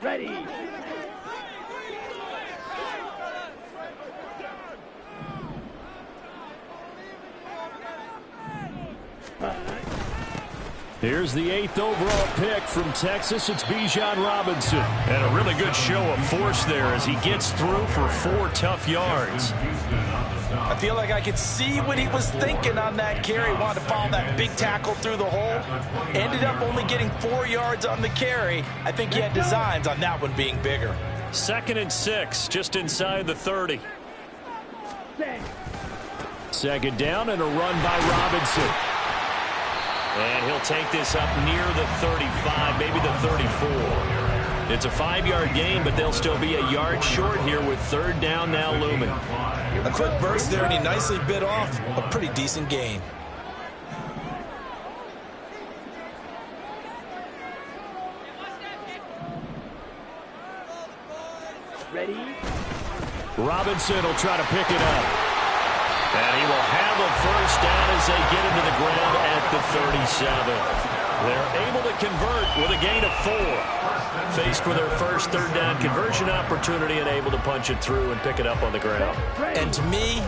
Ready. Here's the 8th overall pick from Texas. It's Bijan Robinson. And a really good show of force there as he gets through for 4 tough yards. I feel like I could see what he was thinking on that carry. Wanted to follow that big tackle through the hole. Ended up only getting 4 yards on the carry. I think he had designs on that one being bigger. 2nd and 6, just inside the 30. 2nd down and a run by Robinson. And he'll take this up near the 35, maybe the 34. It's a 5-yard gain, but they'll still be a yard short here with 3rd down now looming. A quick burst there, and he nicely bit off a pretty decent gain. Ready. Robinson will try to pick it up. And he will have a 1st down as they get into the ground at the 37. They're able to convert with a gain of 4. Faced with their first 3rd down conversion opportunity and able to punch it through and pick it up on the ground. And to me,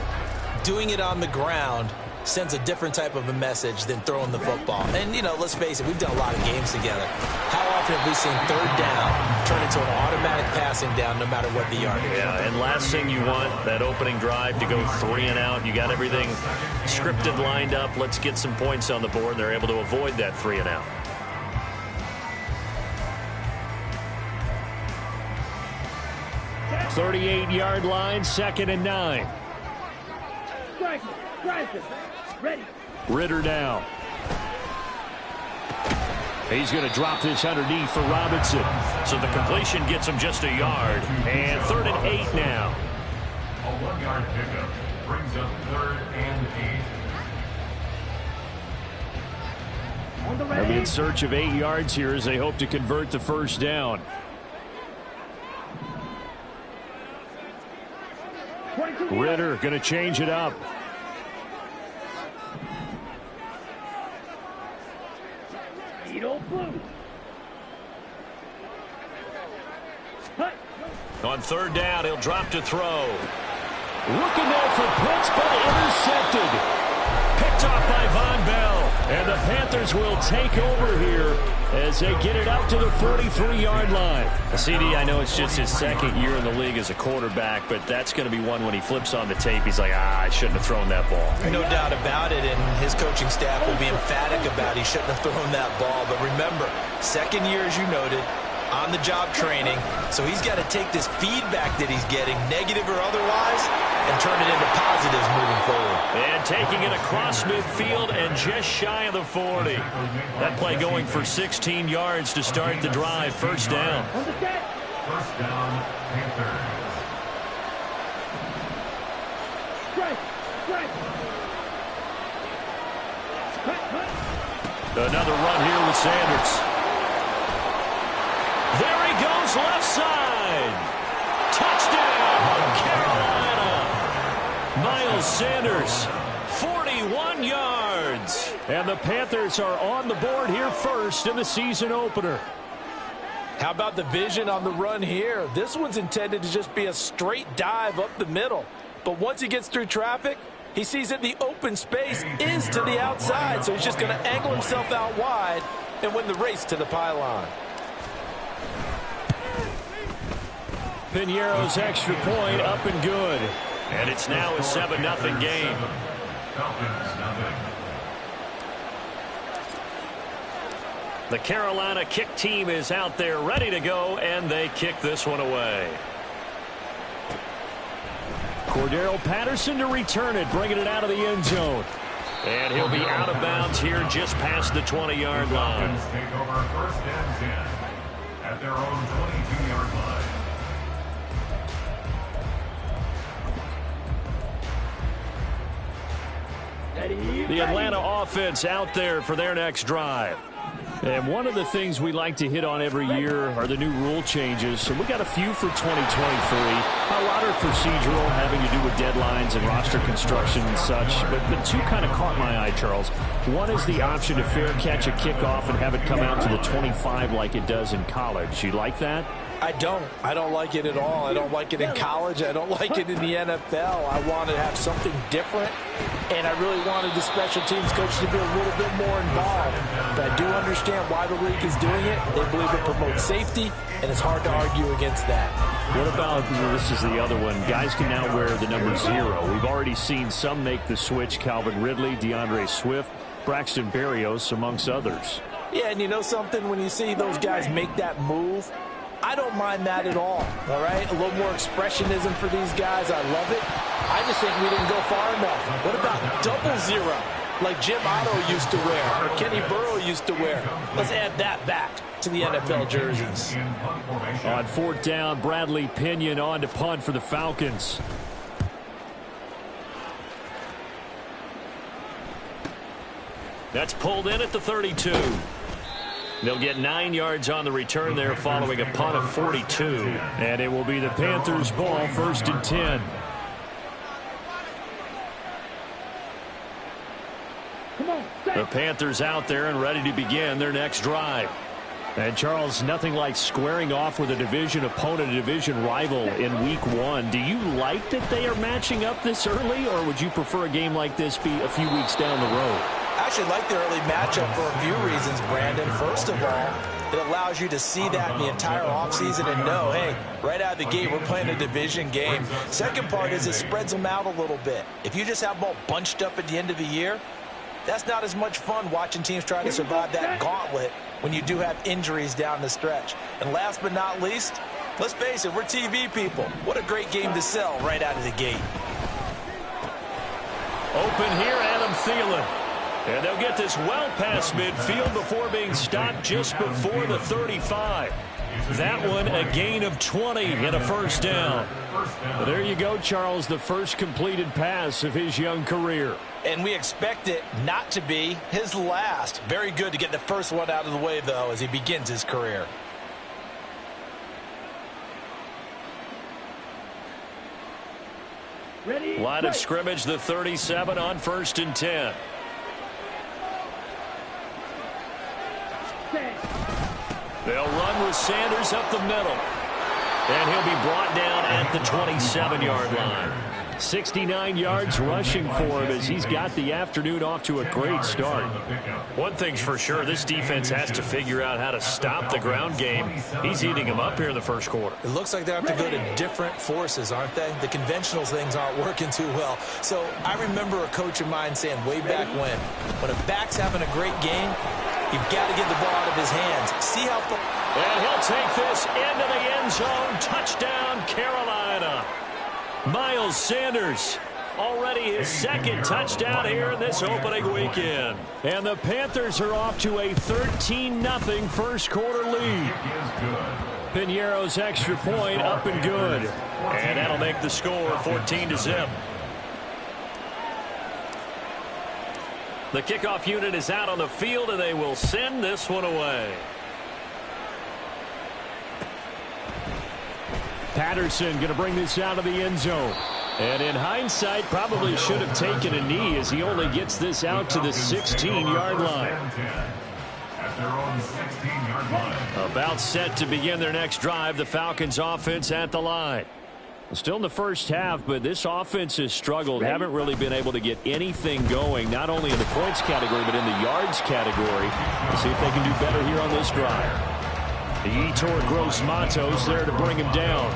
doing it on the ground sends a different type of a message than throwing the football. And, you know, let's face it, we've done a lot of games together. How often have we seen 3rd down turn into an automatic passing down no matter what the yardage? Yeah, and last thing you want, that opening drive to go 3 and out. You got everything scripted, lined up. Let's get some points on the board. They're able to avoid that 3 and out. .38-yard line, 2nd and 9. Ready. Ritter now. He's going to drop this underneath for Robinson. So the completion gets him just a yard. And 3rd and 8 now. A 1-yard pickup brings up 3rd and 8. They'll be in search of 8 yards here as they hope to convert the 1st down. Ritter going to change it up. On 3rd down, he'll drop to throw. Looking there for Pitts, but intercepted. Picked off by Von Bell. And the Panthers will take over here as they get it up to the 43-yard line. CD, I know it's just his 2nd year in the league as a quarterback, but that's going to be one when he flips on the tape. He's like, I shouldn't have thrown that ball. No doubt about it, and his coaching staff will be emphatic about he shouldn't have thrown that ball. But remember, 2nd year, as you noted, on-the-job training, so he's got to take this feedback that he's getting, negative or otherwise, and turn it into positives moving forward. And taking it across midfield and just shy of the 40. That play going for 16 yards to start the drive. 1st down. 1st down, Panthers. Another run here with Sanders. There he goes, left side. Touchdown, Carolina. Miles Sanders, 41 yards. And the Panthers are on the board here first in the season opener. How about the vision on the run here? This one's intended to just be a straight dive up the middle. But once he gets through traffic, he sees that the open space is to the outside. So he's just going to angle himself out wide and win the race to the pylon. Piñeiro's extra point up and good. And it's now a 7-0 game. Falcons, nothing. The Carolina kick team is out there ready to go, and they kick this one away. Cordero Patterson to return it, bringing it out of the end zone. And he'll be out of bounds here just past the 20-yard line. Falcons take over 1st and 10 at their own 22-yard line. The Atlanta offense out there for their next drive. And one of the things we like to hit on every year are the new rule changes. So we got a few for 2023. A lot are procedural, having to do with deadlines and roster construction and such. But the two kind of caught my eye, Charles. One is the option to fair catch a kickoff and have it come out to the 25 like it does in college. You like that? I don't like it at all. I don't like it in college. I don't like it in the NFL. I want to have something different, and I really wanted the special teams coach to be a little bit more involved. But I do understand why the league is doing it. They believe it promotes safety, and it's hard to argue against that. What about, this is the other one, guys can now wear the number 0. We've already seen some make the switch, Calvin Ridley, DeAndre Swift, Braxton Berrios, amongst others. Yeah, and you know something? When you see those guys make that move, I don't mind that at all right? A little more expressionism for these guys. I love it. I just think we didn't go far enough. What about double 0, like Jim Otto used to wear or Kenny Burrow used to wear? Let's add that back to the NFL jerseys. On 4th down, Bradley Pinion on to punt for the Falcons. That's pulled in at the 32. They'll get 9 yards on the return there following a punt of 42. And it will be the Panthers' ball, 1st and 10. The Panthers out there and ready to begin their next drive. And, Charles, nothing like squaring off with a division opponent, a division rival in Week 1. Do you like that they are matching up this early, or would you prefer a game like this be a few weeks down the road? I actually like the early matchup for a few reasons, Brandon. First of all, it allows you to see that in the entire offseason and know, hey, right out of the gate, we're playing a division game. Second part is it spreads them out a little bit. If you just have them all bunched up at the end of the year, that's not as much fun watching teams try to survive that gauntlet when you do have injuries down the stretch. And last but not least, let's face it, we're TV people. What a great game to sell right out of the gate. Open here, Adam Thielen. And they'll get this well past midfield before being stopped just before the 35. That one a gain of 20 and a 1st down. Well, there you go, Charles, the first completed pass of his young career. And we expect it not to be his last. Very good to get the first one out of the way, though, as he begins his career. Ready? Line of scrimmage, the 37 on 1st and 10. They'll run with Sanders up the middle. And he'll be brought down at the 27-yard line. 69 yards rushing for him as he's got the afternoon off to a great start. One thing's for sure, this defense has to figure out how to stop the ground game. He's eating them up here in the first quarter. It looks like they have to go to different forces, aren't they? The conventional things aren't working too well. So I remember a coach of mine saying way back when a back's having a great game, you've got to get the ball out of his hands. See how far. And he'll take this into the end zone. Touchdown, Carolina. Miles Sanders, already his 2nd touchdown here in this opening weekend. And the Panthers are off to a 13-0 first quarter lead. Pinheiro's extra point up and good. And that'll make the score 14-0. The kickoff unit is out on the field, and they will send this one away. Patterson going to bring this out of the end zone. And in hindsight, probably should have taken a knee as he only gets this out to the 16-yard line. About set to begin their next drive, the Falcons offense at the line. Still in the first half, but this offense has struggled. Haven't really been able to get anything going, not only in the points category, but in the yards category. Let's see if they can do better here on this drive. Yetur Gross-Matos there to bring him down.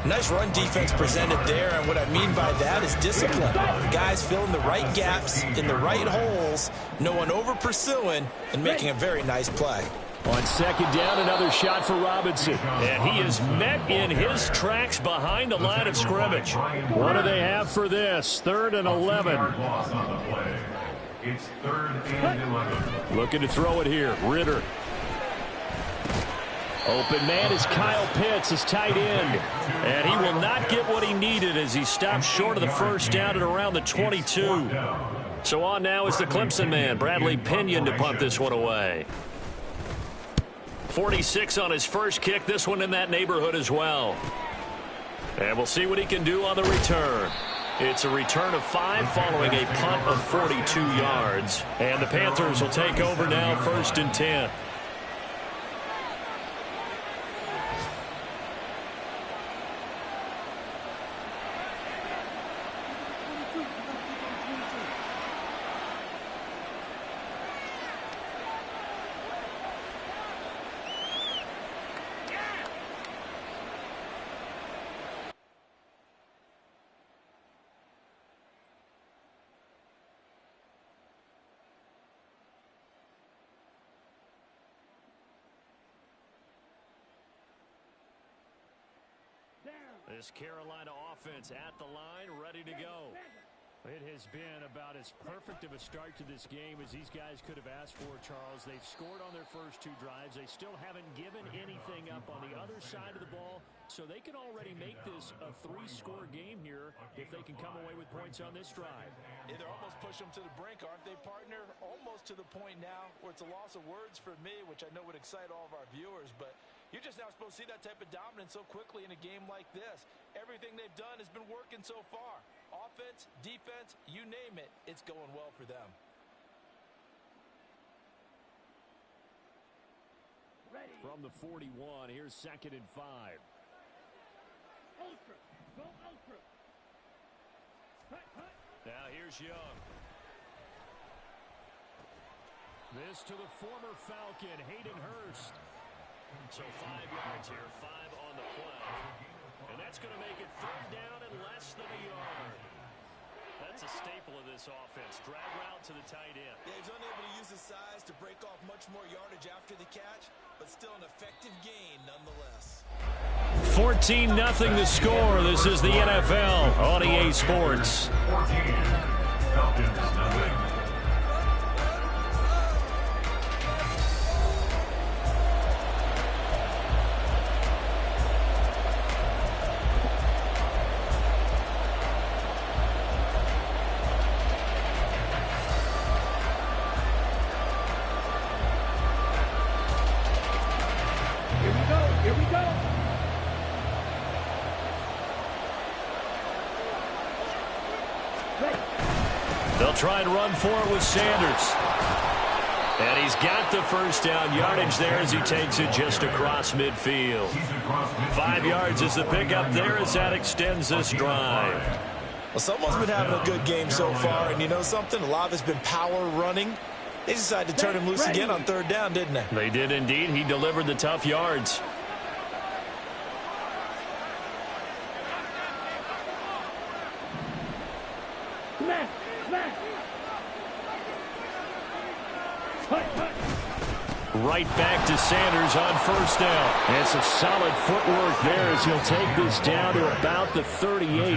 Nice run defense presented there, and what I mean by that is discipline. Guys filling the right gaps in the right holes, no one over-pursuing, and making a very nice play. On 2nd down, another shot for Robinson. And he is met in his tracks behind the line of scrimmage. What do they have for this? 3rd and 11. It's 3rd and 11. Looking to throw it here. Ritter. Open man is Kyle Pitts, his tight end. And he will not get what he needed as he stopped short of the 1st down at around the 22. So on now is the Clemson man, Bradley Pinion, to punt this one away. 46 on his first kick. This one in that neighborhood as well. And we'll see what he can do on the return. It's a return of 5 following a punt of 42 yards. And the Panthers will take over now, 1st and 10. This Carolina offense at the line, ready to go. It has been about as perfect of a start to this game as these guys could have asked for, Charles. They've scored on their first 2 drives. They still haven't given anything up on the other side of the ball, so they can already make this a 3-score game here if they can come away with points on this drive. Yeah, they're almost pushing them to the brink, aren't they, partner? Almost to the point now where it's a loss of words for me, which I know would excite all of our viewers, but you're just now supposed to see that type of dominance so quickly in a game like this. Everything they've done has been working so far. Offense, defense, you name it, it's going well for them. Ready. From the 41, here's 2nd and 5. Ultra. Go ultra. Hut, hut. Now here's Young. This to the former Falcon, Hayden Hurst. So 5 yards here, 5 on the play. And that's going to make it 3rd down and less than a yard. That's a staple of this offense. Drag route to the tight end. Yeah, he's unable to use his size to break off much more yardage after the catch, but still an effective gain nonetheless. 14-0 the score. This is the NFL on EA Sports. 14. Falcons, nothing. Here we go. Ready. They'll try and run for it with Sanders. And he's got the first down yardage there as he takes it just across midfield. 5 yards is the pickup there as that extends this drive. Well, someone's been having a good game so far, and you know something? A lot of it's been power running. They decided to turn him loose again on 3rd down, didn't they? They did indeed. He delivered the tough yards. Smash. Smash. Hut, hut. Right back to Sanders on 1st down. And some solid footwork there as he'll take this down to about the 38.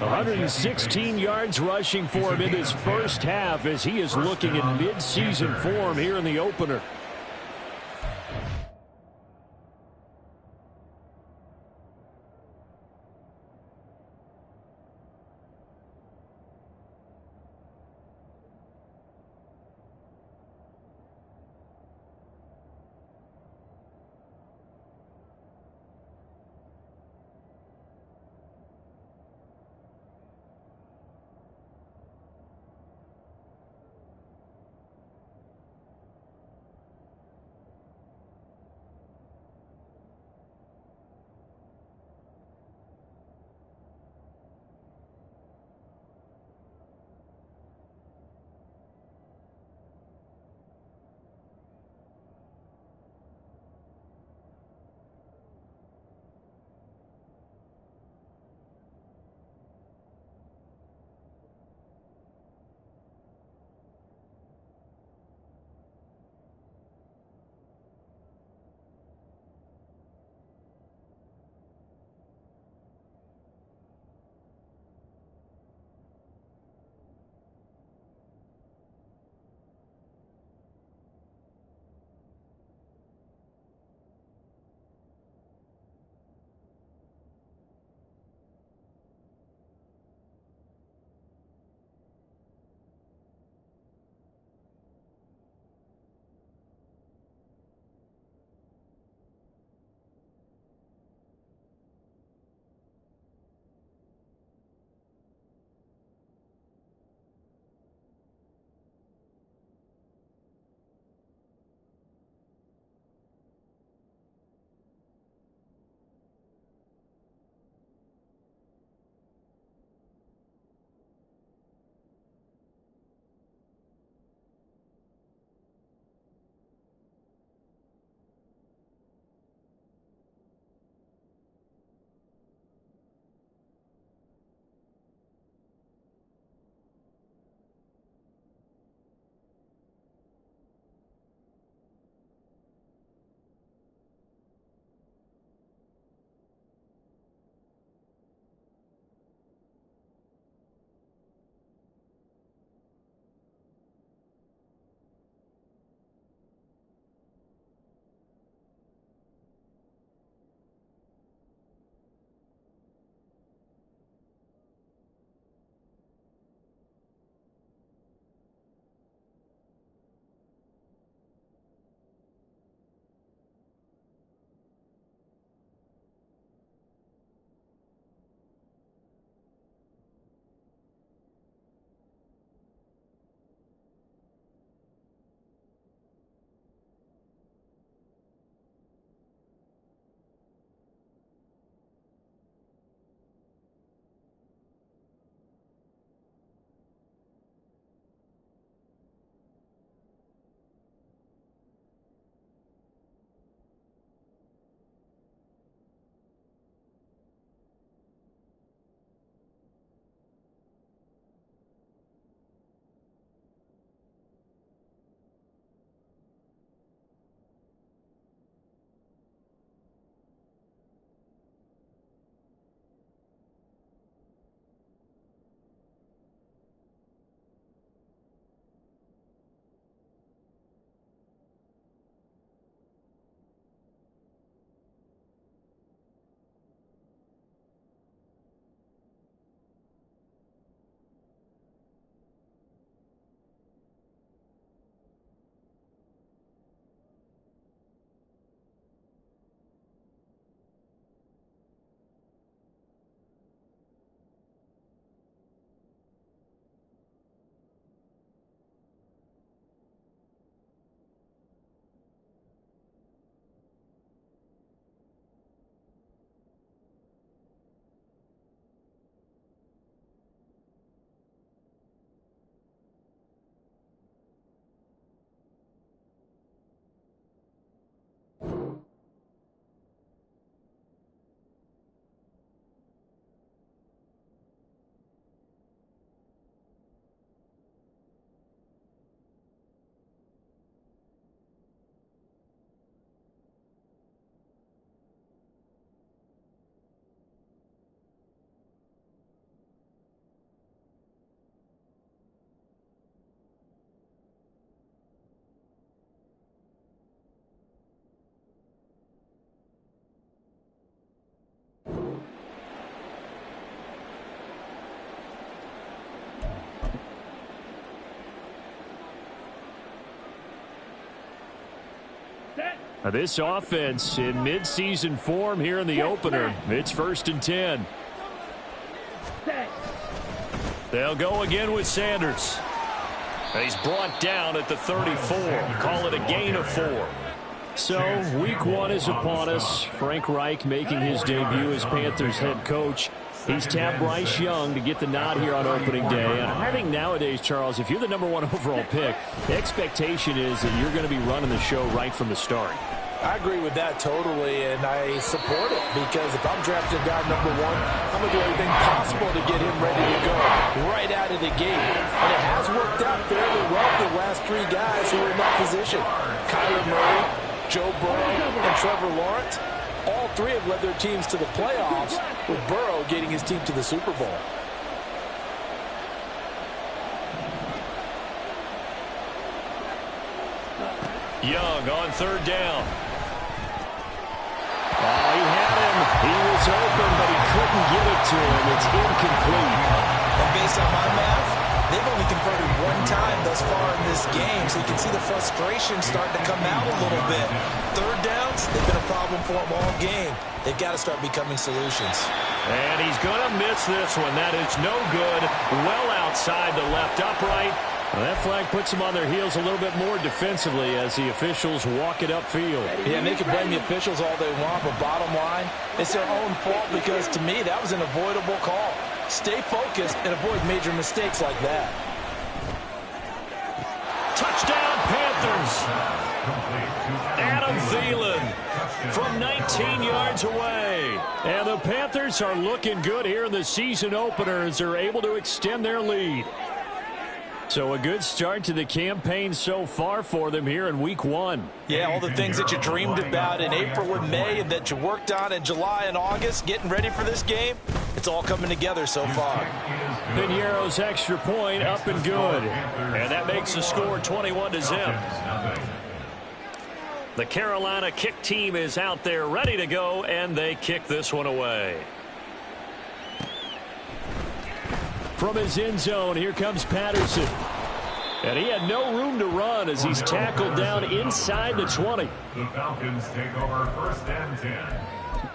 116 yards rushing for him in his first half as he is looking at mid-season form here in the opener. Now this offense in midseason form here in the opener. It's 1st and 10. They'll go again with Sanders. And he's brought down at the 34. Call it a gain of 4. So, week 1 is upon us. Frank Reich making his debut as Panthers head coach. He's tapped Bryce Young to get the nod here on opening day. And I think nowadays, Charles, if you're the #1 overall pick, the expectation is that you're going to be running the show right from the start. I agree with that totally, and I support it because if I'm drafting guy #1, I'm going to do everything possible to get him ready to go right out of the gate. And it has worked out fairly well for the last 3 guys who are in that position. Kyler Murray, Joe Burrow, and Trevor Lawrence. All 3 have led their teams to the playoffs, with Burrow getting his team to the Super Bowl. Young on 3rd down. Oh, he had him. He was open, but he couldn't get it to him. It's incomplete. And based on my math, they've only converted 1 time thus far in this game, so you can see the frustration starting to come out a little bit. 3rd downs, they've been a problem for them all game. They've got to start becoming solutions. And he's going to miss this one. That is no good. Well outside the left upright. Well, that flag puts them on their heels a little bit more defensively as the officials walk it upfield. Yeah, and they can blame the officials all they want, but bottom line, it's their own fault because, to me, that was an avoidable call. Stay focused and avoid major mistakes like that. Touchdown, Panthers. Adam Thielen from 19 yards away. And the Panthers are looking good here in the season opener as they're able to extend their lead. So a good start to the campaign so far for them here in week 1. Yeah, all the things that you dreamed about in April and May and that you worked on in July and August, getting ready for this game, it's all coming together so far. Piñeiro's extra point up and good. And that makes the score 21-0. The Carolina kick team is out there ready to go, and they kick this one away. From his end zone, here comes Patterson. And he had no room to run as he's tackled down inside the 20. The Falcons take over 1st and 10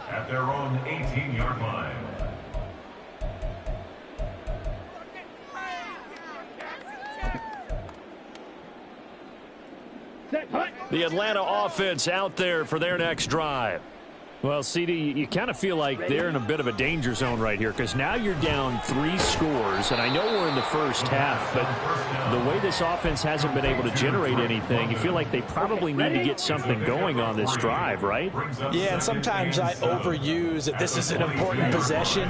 at their own 18-yard line. The Atlanta offense out there for their next drive. Well, CD, you kind of feel like they're in a bit of a danger zone right here because now you're down 3 scores, and I know we're in the first half, but the way this offense hasn't been able to generate anything, you feel like they probably need to get something going on this drive, right? Yeah, and sometimes I overuse that this is an important possession,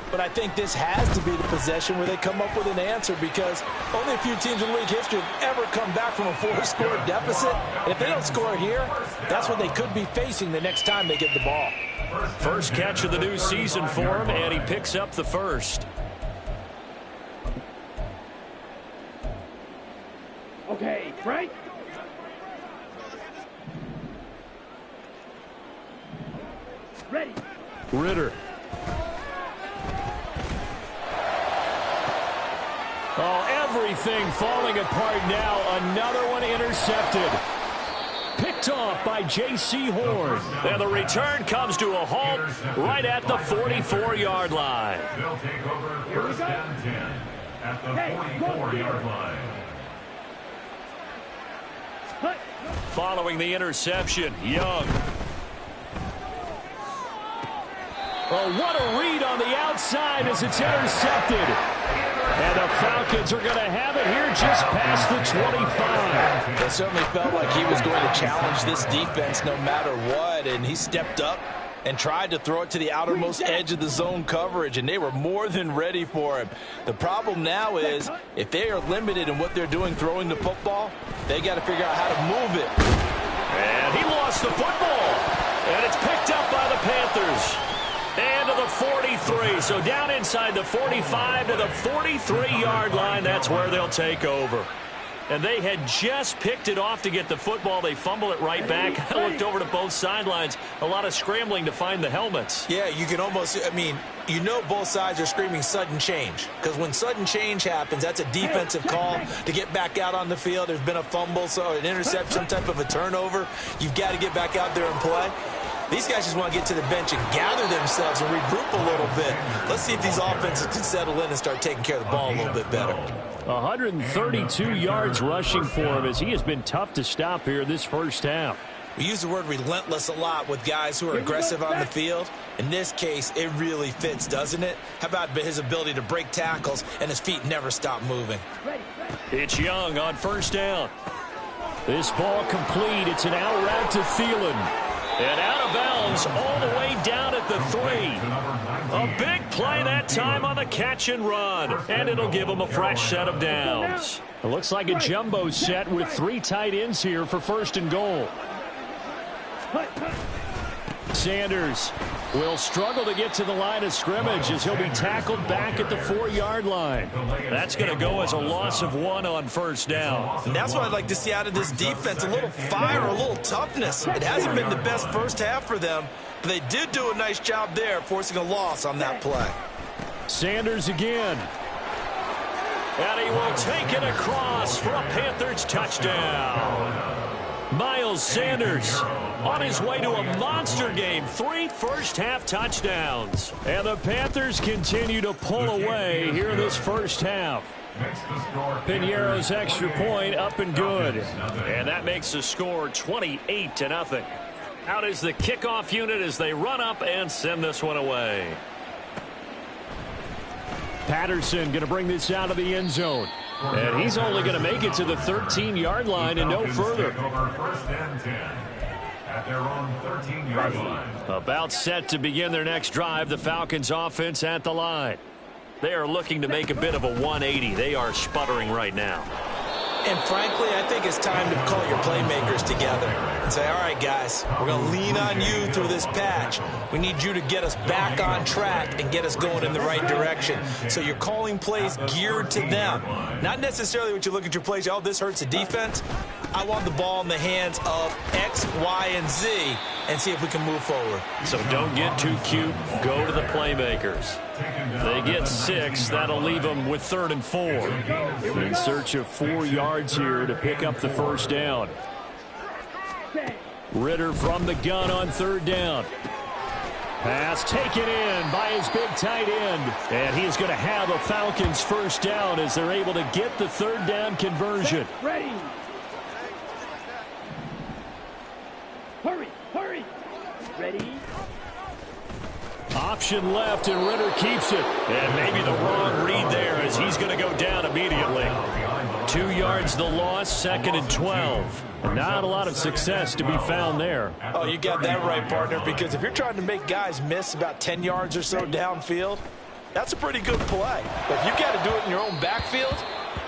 but I think this has to be the possession where they come up with an answer because only a few teams in league history have ever come back from a 4-score deficit. And if they don't score here, that's what they could be facing the next time they get the ball. First catch of the new season for him, and he picks up the first. Okay, Frank. Ready. Ritter. Oh, everything falling apart now. Another one intercepted. Picked off by J.C. Horn. And the return comes to a halt right at the 44-yard line. They'll take over 1st and 10 at the 44-yard line. Following the interception, Young. Oh, what a read on the outside as it's intercepted. And the Falcons are going to have it here just past the 25. It certainly felt like he was going to challenge this defense no matter what, and he stepped up and tried to throw it to the outermost edge of the zone coverage, and they were more than ready for him. The problem now is if they are limited in what they're doing throwing the football, they got to figure out how to move it. And he lost the football, and it's picked up by the Panthers. And to the 43, so down inside the 45 to the 43-yard line, that's where they'll take over. and they had just picked it off to get the football. They fumble it right back. I looked over to both sidelines. A lot of scrambling to find the helmets. Yeah, you can almost, you know both sides are screaming sudden change. Because when sudden change happens, that's a defensive call to get back out on the field. There's been a fumble, so an interception, some type of a turnover. You've got to get back out there and play. These guys just want to get to the bench and gather themselves and regroup a little bit. Let's see if these offenses can settle in and start taking care of the ball a little bit better. 132 yards rushing for him as he has been tough to stop here this first half. We use the word relentless a lot with guys who are aggressive on the field. In this case, it really fits, doesn't it? How about his ability to break tackles and his feet never stop moving? It's Young on first down. This ball complete. It's an out route to Thielen. And out of bounds all the way down at the 3. A big play that time on the catch and run. And it'll give them a fresh set of downs. It looks like a jumbo set with 3 tight ends here for first and goal. Sanders will struggle to get to the line of scrimmage as he'll be tackled back at the 4-yard line. That's going to go as a loss of 1 on first down. And that's what I'd like to see out of this defense, a little fire, a little toughness. It hasn't been the best first half for them, but they did do a nice job there, forcing a loss on that play. Sanders again. And he will take it across for a Panthers touchdown. Miles Sanders on his way to a monster game. 3 first-half touchdowns. And the Panthers continue to pull away here in this first half. Piñeiro's extra point up and good. And that makes the score 28-0. Out is the kickoff unit as they run up and send this one away. Patterson going to bring this out of the end zone. And he's only going to make it to the 13-yard line and no further. About set to begin their next drive, the Falcons offense at the line. They are looking to make a bit of a 180. They are sputtering right now. And frankly, I think it's time to call your playmakers together and say, all right, guys, we're going to lean on you through this patch. We need you to get us back on track and get us going in the right direction. So you're calling plays geared to them. Not necessarily what you look at your plays, oh, this hurts the defense. I want the ball in the hands of X, Y, and Z and see if we can move forward. So don't get too cute. Go to the playmakers. They get 6. That'll leave them with 3rd and 4. In search of 4 yards here to pick up the first down. Ritter from the gun on 3rd down. Pass taken in by his big tight end. And he is going to have a Falcons first down as they're able to get the 3rd down conversion. Ready. Hurry, hurry. Ready. Option left, and Ritter keeps it. And maybe the wrong read there as he's going to go down immediately. 2 yards the loss, 2nd and 12. Not a lot of success to be found there. Oh, you got that right, partner, because if you're trying to make guys miss about 10 yards or so downfield, that's a pretty good play. But if you've got to do it in your own backfield,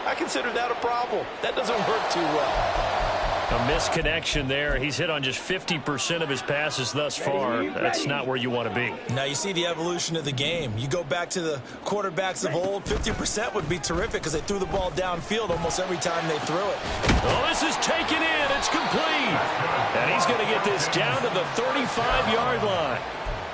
I consider that a problem. That doesn't work too well. A misconnection there. He's hit on just 50% of his passes thus far. That's not where you want to be. Now you see the evolution of the game. You go back to the quarterbacks of old, 50% would be terrific because they threw the ball downfield almost every time they threw it. Oh, this is taken in. It's complete. And he's going to get this down to the 35-yard line.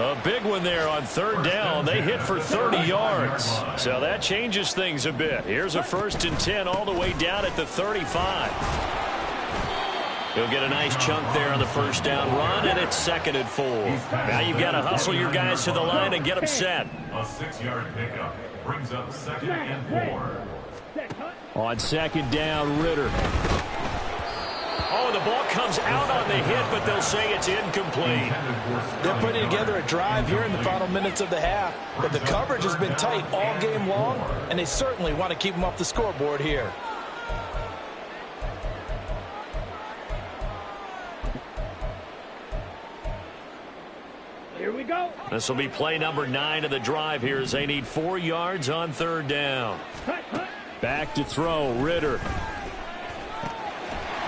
A big one there on 3rd down. They hit for 30 yards. So that changes things a bit. Here's a 1st and 10 all the way down at the 35. He'll get a nice chunk there on the first down run, and it's 2nd and 4. Now you've got to hustle your guys to the line and get them set. A 6-yard pickup brings up 2nd and 4. On 2nd down, Ritter. Oh, the ball comes out on the hit, but they'll say it's incomplete. They're putting together a drive here in the final minutes of the half, but the coverage has been tight all game long, and they certainly want to keep them off the scoreboard here. Here we go. This will be play number 9 of the drive here as they need 4 yards on 3rd down. Back to throw, Ritter.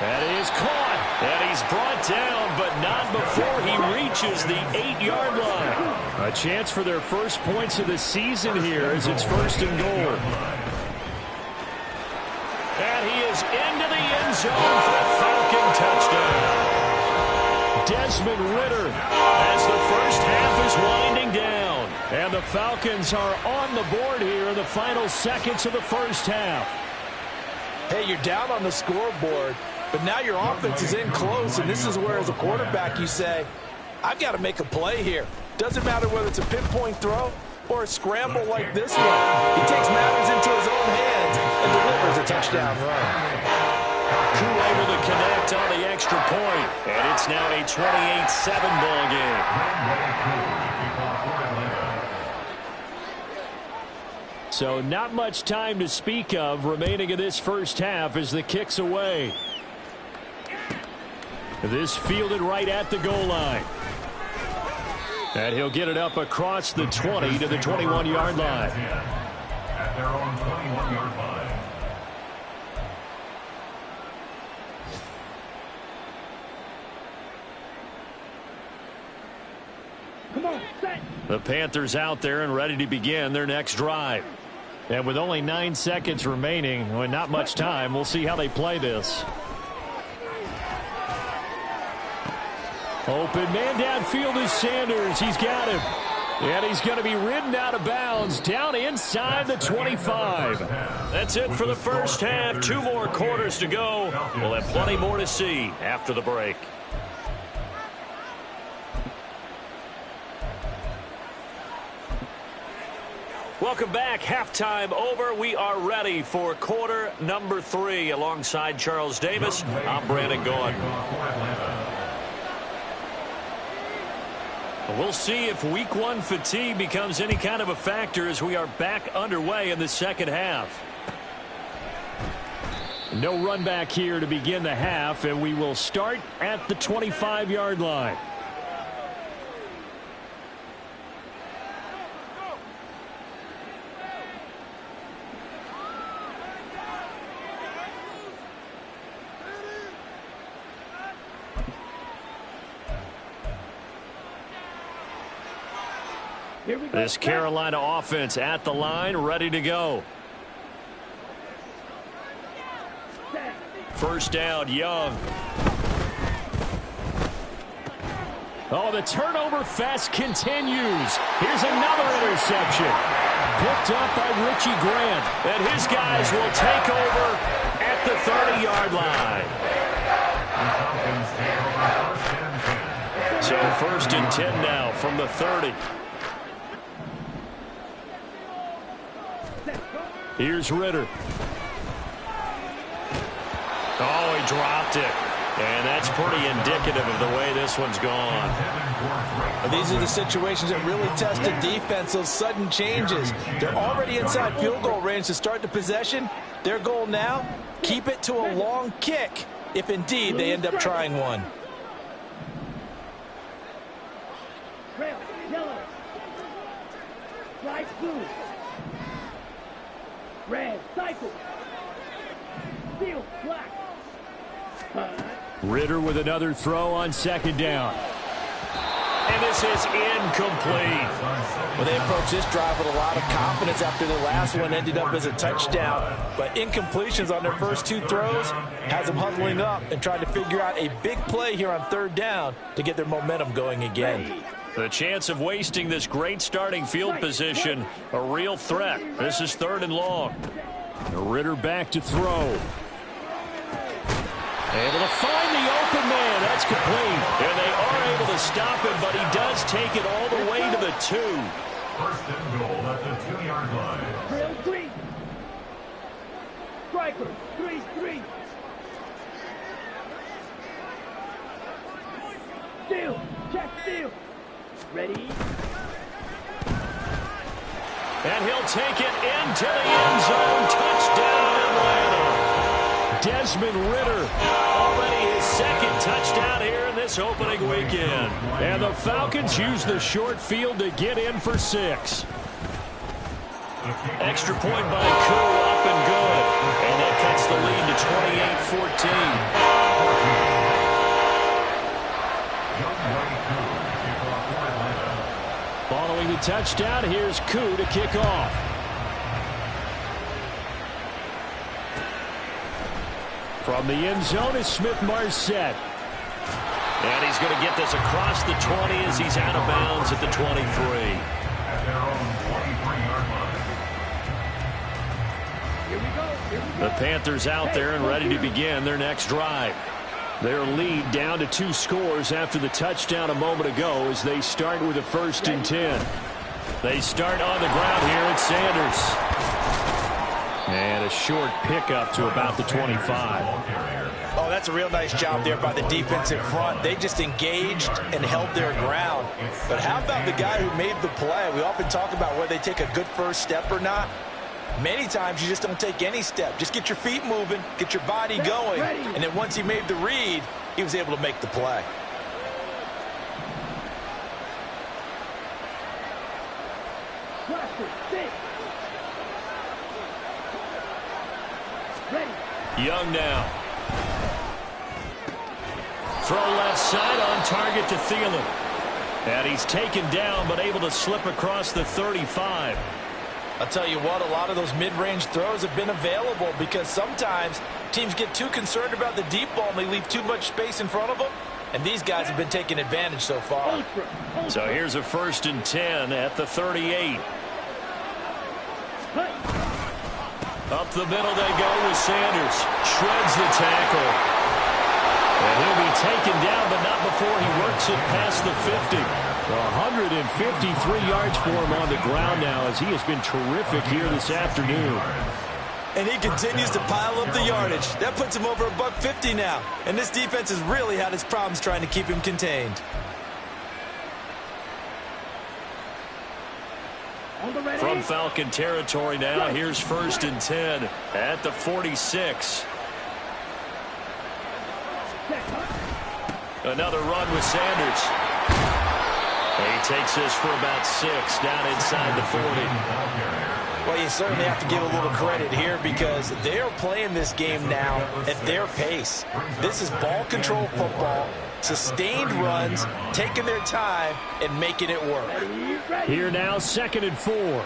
That is caught, and he's brought down, but not before he reaches the 8-yard line. A chance for their first points of the season here as it's 1st and goal. And he is into the zone for a Falcon touchdown. Desmond Ridder as the first half is winding down. And the Falcons are on the board here in the final seconds of the first half. Hey, you're down on the scoreboard, but now your offense is in close, and this is where, as a quarterback, you say, I've got to make a play here. Doesn't matter whether it's a pinpoint throw or a scramble like this one. He takes matters into his own hands and delivers a touchdown run. Koo able to connect on the extra point, and it's now a 28-7 ball game. So not much time to speak of remaining in this first half as the kick's away. This fielded right at the goal line. And he'll get it up across the 20 to the 21-yard line. At their own 21-yard line. Come on, set. The Panthers out there and ready to begin their next drive. And with only 9 seconds remaining, and not much time, we'll see how they play this. Open man downfield is Sanders. He's got him. And he's going to be ridden out of bounds down inside the 25. That's it for the first half. 2 more quarters to go. We'll have plenty more to see after the break. Welcome back. Halftime over. We are ready for quarter number 3. Alongside Charles Davis, I'm Brandon Gaughan. We'll see if week 1 fatigue becomes any kind of a factor as we are back underway in the second half. No run back here to begin the half, and we will start at the 25-yard line. This Carolina offense at the line, ready to go. First down, Young. Oh, the turnover fest continues. Here's another interception. Picked up by Richie Grant. And his guys will take over at the 30-yard line. So first and 10 now from the 30. Here's Ridder. Oh, he dropped it. And that's pretty indicative of the way this one's gone. These are the situations that really test the defense, those sudden changes. They're already inside field goal range to start the possession. Their goal now, keep it to a long kick, if indeed they end up trying one. Red, yellow. Flies blue. Red, cycle. Steel, black. Ridder with another throw on second down. And this is incomplete. Well, they approached this drive with a lot of confidence after the last one ended up as a touchdown. But incompletions on their first 2 throws has them huddling up and trying to figure out a big play here on third down to get their momentum going again. The chance of wasting this great starting field position, a real threat. This is 3rd and long. Ridder back to throw. Able to find the open man. That's complete. And they are able to stop him, but he does take it all the way to the 2. First and goal at the 2-yard line. Trail 3. Striker, 3-3. Steal, check steal. Ready? And he'll take it into the end zone. Touchdown, Atlanta. Desmond Ridder. Already his 2nd touchdown here in this opening weekend. And the Falcons use the short field to get in for 6. Extra point by Koo, up and good. And that cuts the lead to 28-14. Following the touchdown, here's Koo to kick off. From the end zone is Smith-Marset. And he's going to get this across the 20 as he's out of bounds at the 23. At their own 23-yard line. Here we go. Here we go. The Panthers out there and ready to begin their next drive. Their lead down to 2 scores after the touchdown a moment ago as they start with a 1st and 10. They start on the ground here at Sanders. And a short pickup to about the 25. Oh, that's a real nice job there by the defensive front. They just engaged and held their ground. But how about the guy who made the play? We often talk about whether they take a good first step or not. Many times you just don't take any step. Just get your feet moving, get your body going, and then once he made the read, he was able to make the play. Young now. Throw left side on target to Thielen. And he's taken down but able to slip across the 35. I'll tell you what, a lot of those mid-range throws have been available because sometimes teams get too concerned about the deep ball and they leave too much space in front of them. And these guys have been taking advantage so far. So here's a 1st and 10 at the 38. Up the middle they go with Sanders. Shreds the tackle. And he'll be taken down, but not before he works it past the 50. 153 yards for him on the ground now as he has been terrific here this afternoon. And he continues to pile up the yardage. That puts him over $150 now. And this defense has really had its problems trying to keep him contained. From Falcon territory now, here's 1st and 10 at the 46. Another run with Sanders. He takes this for about 6 down inside the 40. Well, you certainly have to give a little credit here because they are playing this game now at their pace. This is ball control football, sustained runs, taking their time, and making it work. Here now, 2nd and 4.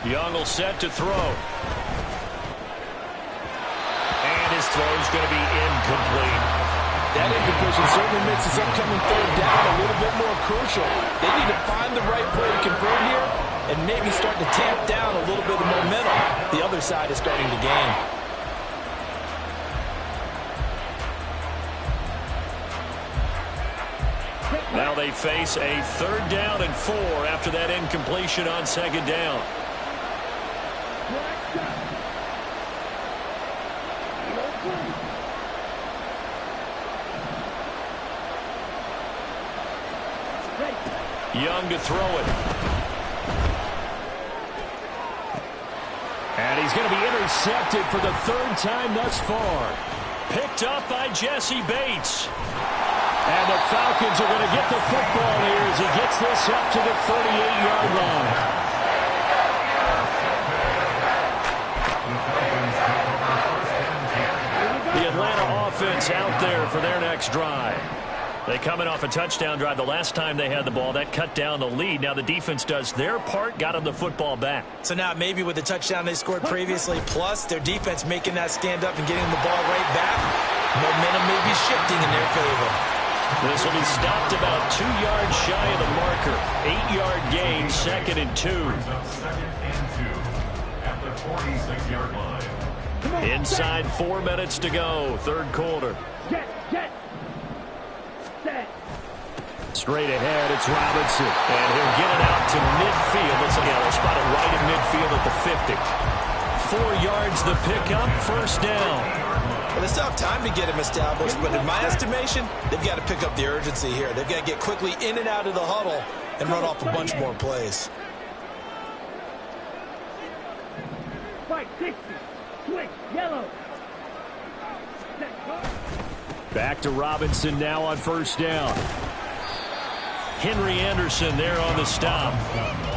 Young will set to throw. And his throw is going to be incomplete. That incompletion certainly makes this upcoming 3rd down a little bit more crucial. They need to find the right play to convert here and maybe start to tamp down a little bit of momentum. The other side is starting to gain. Now they face a 3rd down and 4 after that incompletion on 2nd down. Young to throw it. And he's going to be intercepted for the 3rd time thus far. Picked up by Jesse Bates. And the Falcons are going to get the football here as he gets this up to the 38-yard line. The Atlanta offense out there for their next drive. They coming off a touchdown drive the last time they had the ball. That cut down the lead. Now the defense does their part, got them the football back. So now maybe with the touchdown they scored previously, plus their defense making that stand up and getting the ball right back, momentum may be shifting in their favor. This will be stopped about 2 yards shy of the marker. 8-yard gain, 2nd and 2. 2nd and 2 at the 46-yard line. Inside 4 minutes to go, 3rd quarter. Straight ahead, it's Robinson. And he'll get it out to midfield. Let's look at it. Spot it right in midfield at the 50. 4 yards the pickup, 1st down. Well, they still have time to get him established, but in my estimation, they've got to pick up the urgency here. They've got to get quickly in and out of the huddle and run off a bunch more plays. Fight 60. Switch. Yellow. Back to Robinson now on 1st down. Henry Anderson there on the stop.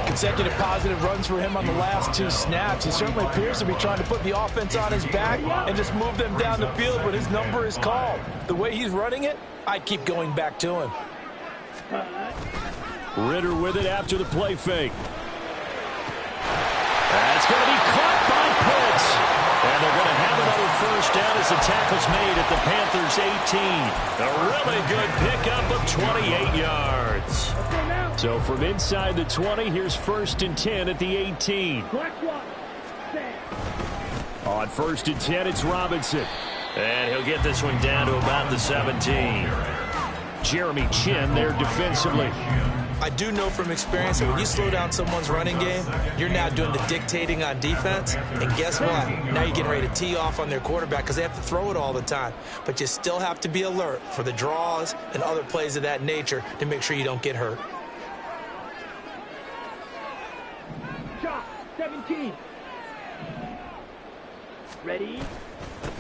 Consecutive positive runs for him on the last 2 snaps. He certainly appears to be trying to put the offense on his back and just move them down the field, but his number is called. The way he's running it, I'd keep going back to him. Ritter with it after the play fake. That's going to be caught by Pitts. And they're going to have another first down as the tackle's made at the Panthers' 18. A really good pickup of 28 yards. So from inside the 20, here's 1st and 10 at the 18. On 1st and 10, it's Robinson. And he'll get this one down to about the 17. Jeremy Chin there defensively. I do know from experience that when you slow down someone's running game, you're now doing the dictating on defense. And guess what? Now you're getting ready to tee off on their quarterback because they have to throw it all the time. But you still have to be alert for the draws and other plays of that nature to make sure you don't get hurt. Shot, 17. Ready?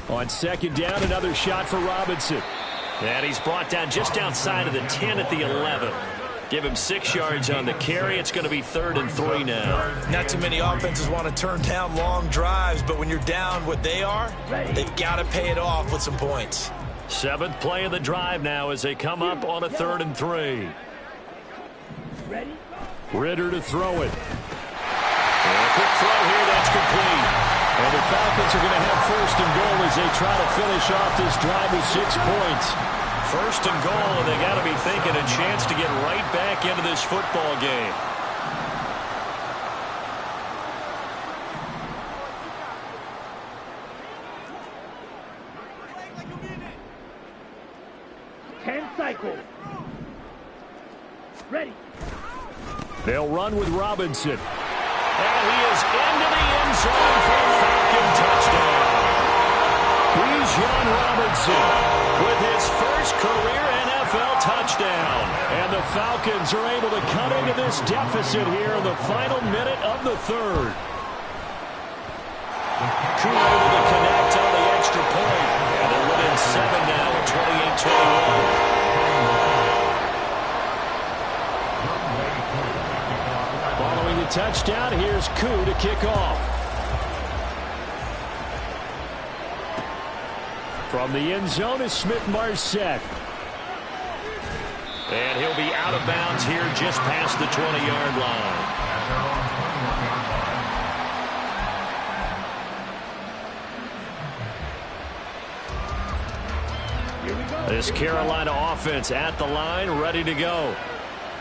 On 2nd down, another shot for Robinson. And he's brought down just outside of the 10 at the 11. Give him 6 yards on the carry. It's going to be 3rd and 3 now. Not too many offenses want to turn down long drives, but when you're down what they are, they've got to pay it off with some points. 7th play of the drive now as they come up on a 3rd and 3. Ready? Ritter to throw it. And a quick throw here, that's complete. And the Falcons are going to have 1st and goal as they try to finish off this drive with 6 points. 1st and goal, and they got to be thinking a chance to get right back into this football game. Cycle. Ready. They'll run with Robinson. And he is into the end zone for a Falcon touchdown. Bijan Robinson with his first career NFL touchdown. And the Falcons are able to cut into this deficit here in the final minute of the 3rd. Koo able to connect on the extra point. And they're within 7 now at 28-21. Following the touchdown, here's Koo to kick off. From the end zone is Smith-Marset. And he'll be out of bounds here just past the 20-yard line. This Carolina offense at the line, ready to go.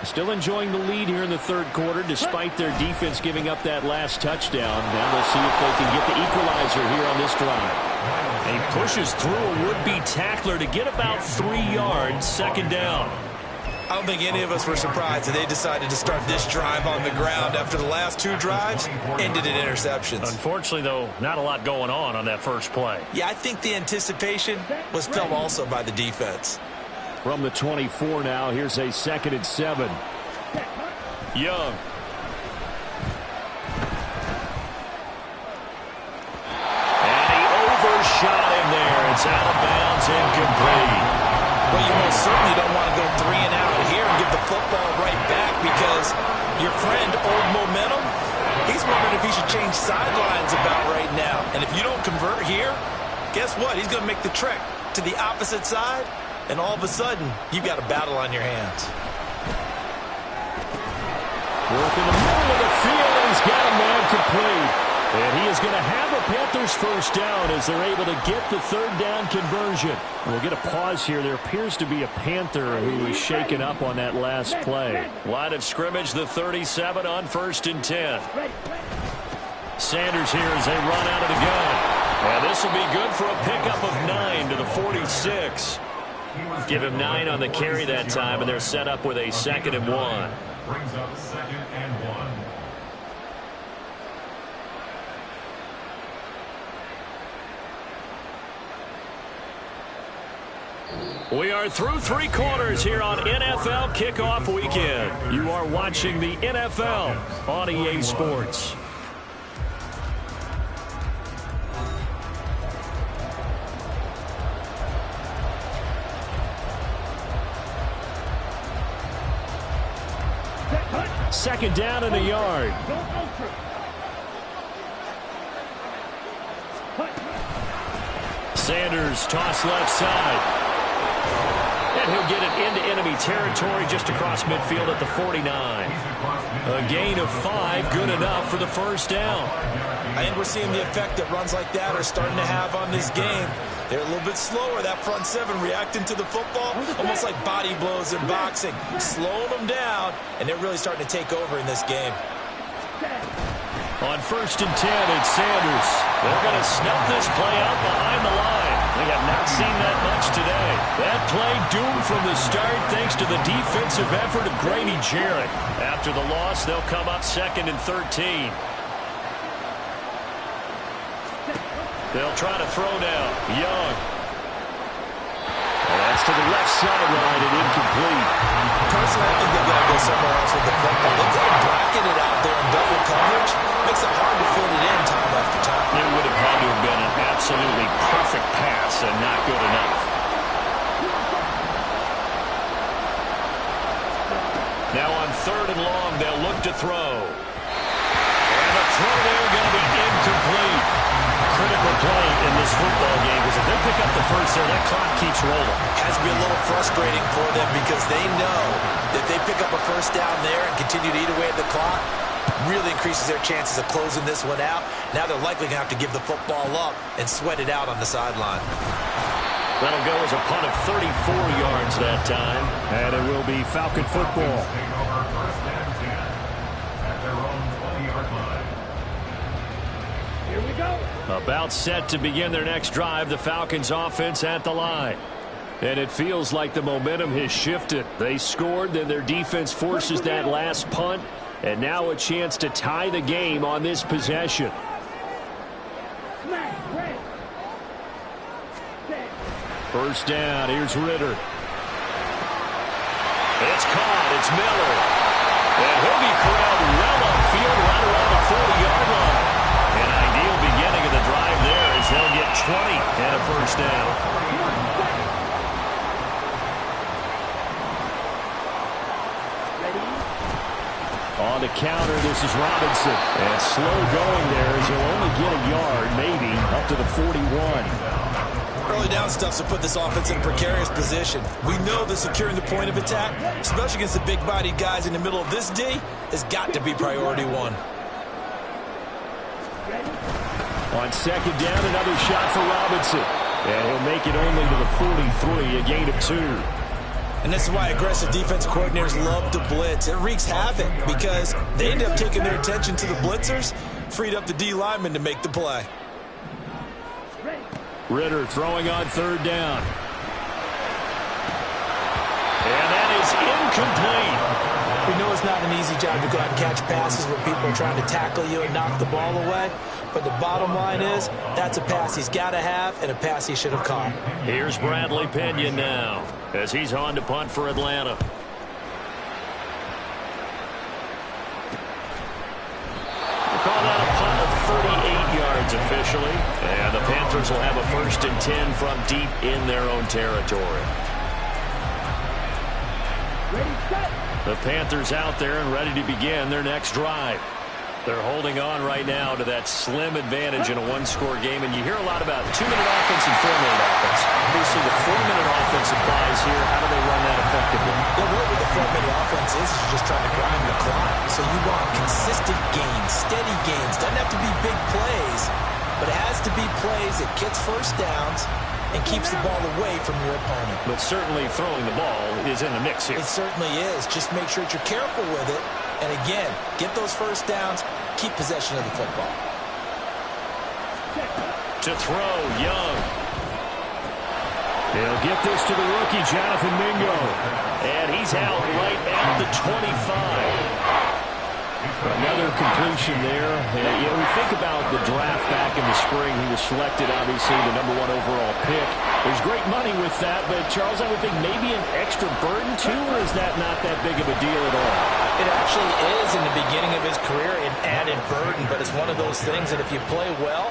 Still enjoying the lead here in the 3rd quarter despite their defense giving up that last touchdown. Now they'll see if they can get the equalizer here on this drive. And he pushes through a would-be tackler to get about 3 yards, 2nd down. I don't think any of us were surprised that they decided to start this drive on the ground after the last 2 drives ended in interceptions. Unfortunately, though, not a lot going on that first play. Yeah, I think the anticipation was felt also by the defense. From the 24 now, here's a 2nd and 7. Young. And he overshot him there. It's out of bounds, incomplete. Well, you most certainly don't want to go 3 and out here and give the football right back because your friend, Old Momentum, he's wondering if he should change sidelines about right now. And if you don't convert here, guess what? He's going to make the trek to the opposite side. And all of a sudden, you've got a battle on your hands. Work in the middle of the field, and he's got a man complete. And he is going to have a Panthers first down as they're able to get the 3rd down conversion. We'll get a pause here. There appears to be a Panther who was shaken up on that last play. Line of scrimmage, the 37 on 1st and 10. Sanders here as they run out of the gun. And this will be good for a pickup of 9 to the 46. Give him 9 on the carry that time, and they're set up with a 2nd and 1. Brings up 2nd and 1. We are through 3 quarters here on NFL Kickoff Weekend. You are watching the NFL on EA Sports. Second down and a yard. Sanders toss left side. And he'll get it into enemy territory just across midfield at the 49. A gain of 5, good enough for the first down. I think we're seeing the effect that runs like that are starting to have on this game. They're a little bit slower, that front seven, reacting to the football, almost like body blows in boxing, slowing them down, and they're really starting to take over in this game. On 1st and 10, it's Sanders. They're going to snuff this play out behind the line. We have not seen that much today. That play doomed from the start thanks to the defensive effort of Grady Jarrett. After the loss, they'll come up 2nd and 13. They'll try to throw now. Young. That's to the left sideline and incomplete. Personally, I think they've got to go somewhere else with the football. They've got to bracket it out there in double coverage. Makes it hard to fit it in time after time. It would have had to have been an absolutely perfect pass and not good enough. Now on 3rd and long, they'll look to throw. And the throw there going to be incomplete. Critical play in this football game because if they pick up the first there, that clock keeps rolling. Has to be a little frustrating for them because they know that they pick up a first down there and continue to eat away at the clock, really increases their chances of closing this one out. Now they're likely going to have to give the football up and sweat it out on the sideline. That'll go as a punt of 34 yards that time. And it will be Falcon football. Here we go. About set to begin their next drive, the Falcons offense at the line. And it feels like the momentum has shifted. They scored, then their defense forces that last punt, and now a chance to tie the game on this possession. First down, here's Ritter. It's caught, it's Miller. And he'll be corralled well upfield right around the 40-yard line. An ideal beginning of the drive there as they'll get 20 and a first down. On the counter, this is Robinson. And slow going there as he'll only get a yard, maybe, up to the 41. Early down stuff to put this offense in a precarious position. We know that securing the point of attack, especially against the big-bodied guys in the middle of this D, has got to be priority one. On 2nd down, another shot for Robinson. And he'll make it only to the 43, a gain of 2. And this is why aggressive defense coordinators love to blitz. It wreaks havoc because they end up taking their attention to the blitzers, freed up the D lineman to make the play. Ritter throwing on 3rd down. And that is incomplete. We know it's not an easy job to go out and catch passes when people are trying to tackle you and knock the ball away. But the bottom line is, that's a pass he's got to have and a pass he should have caught. Here's Bradley Pinion now as he's on to punt for Atlanta. We'll call that a punt of 38 yards officially. And the Panthers will have a 1st and 10 from deep in their own territory. Ready, set. The Panthers out there and ready to begin their next drive. They're holding on right now to that slim advantage in a one-score game, and you hear a lot about 2-minute offense and 4-minute offense. Obviously, the 4-minute offense applies here. How do they run that effectively? The role with the 4-minute offense is just trying to grind the clock. So you want consistent gains, steady gains. Doesn't have to be big plays, but it has to be plays that gets first downs and keeps the ball away from your opponent. But certainly throwing the ball is in the mix here. It certainly is. Just make sure that you're careful with it. And again, get those first downs, keep possession of the football. To throw, Young. He'll get this to the rookie, Jonathan Mingo. And he's out right at the 25. Another completion there. You know, we think about the draft back in the spring. He was selected, obviously, the #1 overall pick. There's great money with that, but, Charles, I would think maybe an extra burden, too, or is that not that big of a deal at all? It actually is in the beginning of his career an added burden, but it's one of those things that if you play well,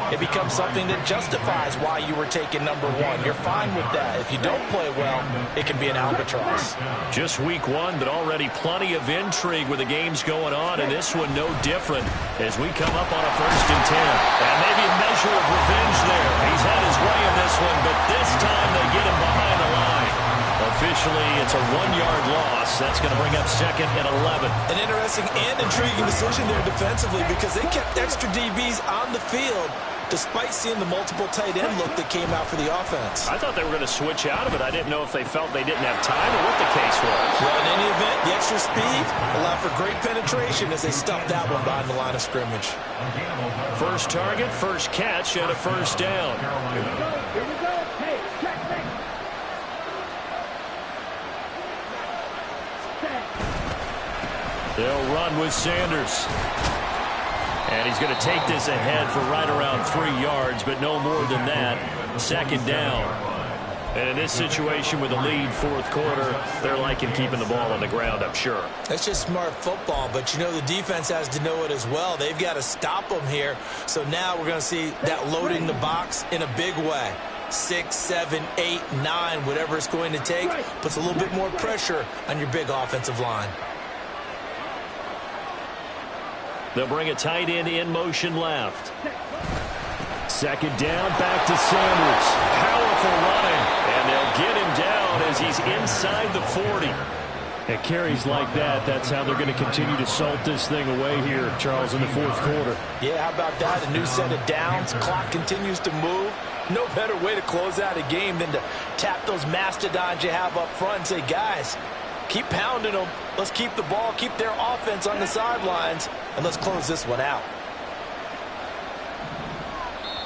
it becomes something that justifies why you were taken #1. You're fine with that. If you don't play well, it can be an albatross. Just week 1, but already plenty of intrigue with the games going on, and this one no different as we come up on a 1st and 10. And maybe a measure of revenge there. He's had his way in this one, but this time they get him behind the line. A it's a 1-yard loss. That's going to bring up 2nd and 11. An interesting and intriguing decision there defensively because they kept extra DBs on the field despite seeing the multiple tight end look that came out for the offense. I thought they were going to switch out of it. I didn't know if they felt they didn't have time or what the case was. Well, in any event, the extra speed allowed for great penetration as they stuffed that one behind the line of scrimmage. First target, first catch, and a first down. Here we go. Here we go. Hey, check me. They'll run with Sanders. And he's going to take this ahead for right around 3 yards, but no more than that. 2nd down. And in this situation with the lead, 4th quarter, they're liking keeping the ball on the ground, I'm sure. That's just smart football, but you know the defense has to know it as well. They've got to stop them here. So now we're going to see that loading the box in a big way. 6, 7, 8, 9, whatever it's going to take, puts a little bit more pressure on your big offensive line. They'll bring a tight end in motion left. 2nd down, back to Sanders. Powerful running. And they'll get him down as he's inside the 40. At carries like that, that's how they're going to continue to salt this thing away here, Charles, in the 4th quarter. Yeah, how about that? A new set of downs. Clock continues to move. No better way to close out a game than to tap those mastodons you have up front and say, guys, keep pounding them. Let's keep the ball, keep their offense on the sidelines, and let's close this one out.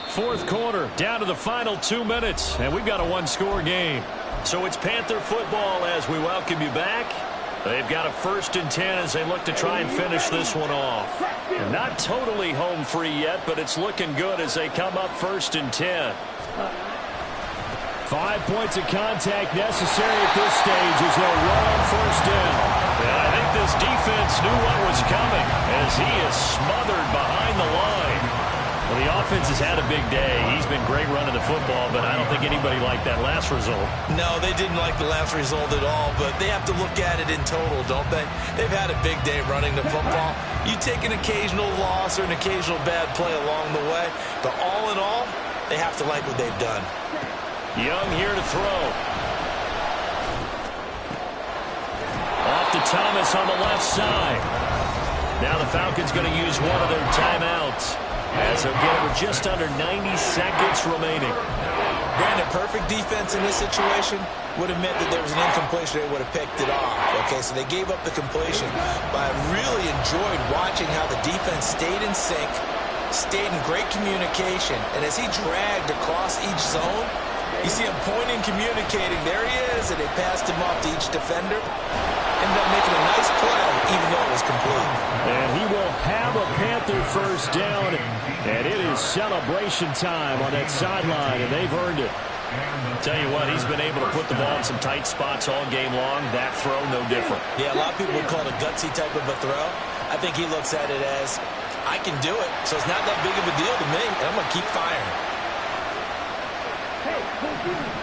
4th quarter, down to the final 2 minutes, and we've got a 1-score game. So it's Panther football as we welcome you back. They've got a 1st and 10 as they look to try and finish this one off. And not totally home free yet, but it's looking good as they come up 1st and 10. 5 points of contact necessary at this stage as they'll run on 1st down. And I think this defense knew what was coming as he is smothered behind the line. Well, the offense has had a big day. He's been great running the football, but I don't think anybody liked that last result. No, they didn't like the last result at all, but they have to look at it in total, don't they? They've had a big day running the football. You take an occasional loss or an occasional bad play along the way, but all in all, they have to like what they've done. Young here to throw. Off to Thomas on the left side. Now the Falcons going to use one of their timeouts as they'll get it with just under 90 seconds remaining. Brandon, perfect defense in this situation would have meant that there was an incompletion. They would have picked it off. Okay, so they gave up the completion. But I really enjoyed watching how the defense stayed in sync, stayed in great communication. And as he dragged across each zone, you see him pointing, communicating. There he is, and they passed him off to each defender. Ended up making a nice play, even though it was complete. And he will have a Panther 1st down. And it is celebration time on that sideline, and they've earned it. Tell you what, he's been able to put the ball in some tight spots all game long. That throw, no different. Yeah, a lot of people would call it a gutsy type of a throw. I think he looks at it as, I can do it, so it's not that big of a deal to me, and I'm going to keep firing. Hey, continue.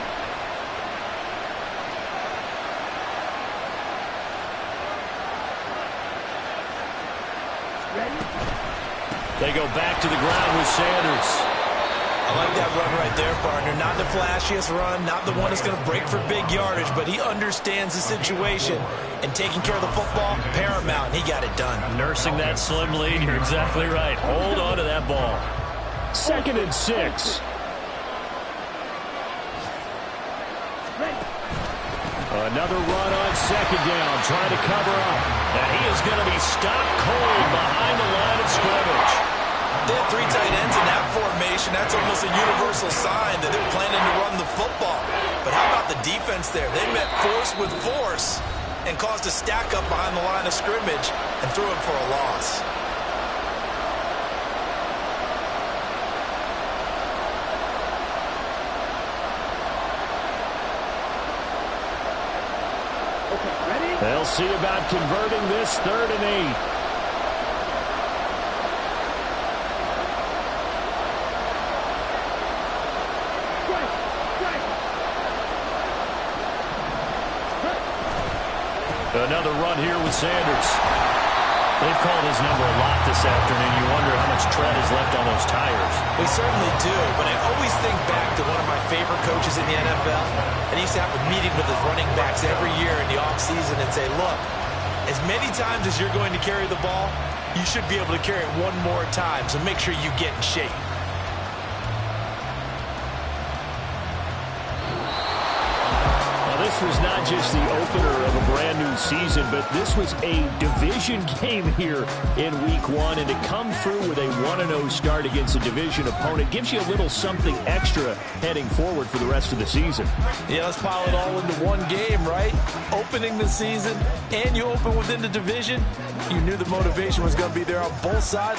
They go back to the ground with Sanders. I like that run right there, partner. Not the flashiest run, not the one that's going to break for big yardage, but he understands the situation, and taking care of the football, paramount, and he got it done. Nursing that slim lead, you're exactly right. Hold on to that ball. 2nd and 6. Another run on 2nd down, trying to cover up. And he is going to be stopped cold behind the line of scrimmage. They have 3 tight ends in that formation. That's almost a universal sign that they're planning to run the football. But how about the defense there? They met force with force and caused a stack up behind the line of scrimmage and threw it for a loss. They'll see about converting this 3rd and 8. Another run here with Sanders. They've called his number a lot this afternoon. You wonder how much tread is left on those tires. We certainly do, but I always think back to one of my favorite coaches in the NFL, and he used to have a meeting with his running backs every year in the offseason and say, look, as many times as you're going to carry the ball, you should be able to carry it one more time, so make sure you get in shape. This was not just the opener of a brand new season, but this was a division game here in week 1. And to come through with a 1-0 start against a division opponent gives you a little something extra heading forward for the rest of the season. Yeah, let's pile it all into one game, right? Opening the season, and you open within the division. You knew the motivation was going to be there on both sides.